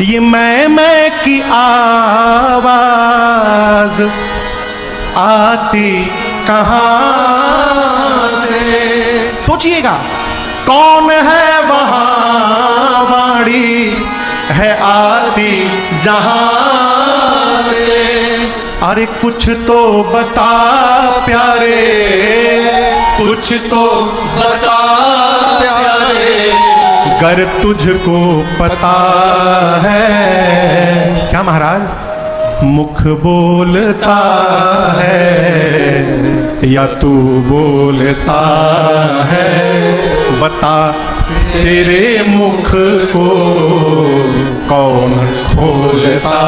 ये मैं की आवाज आती कहां से? सोचिएगा, कौन है वहां वाणी है आती जहां से? अरे कुछ तो बता प्यारे, कुछ तो बता प्यारे, गर तुझको पता है। क्या महाराज? मुख बोलता है या तू बोलता है? बता तेरे मुख को कौन खोलता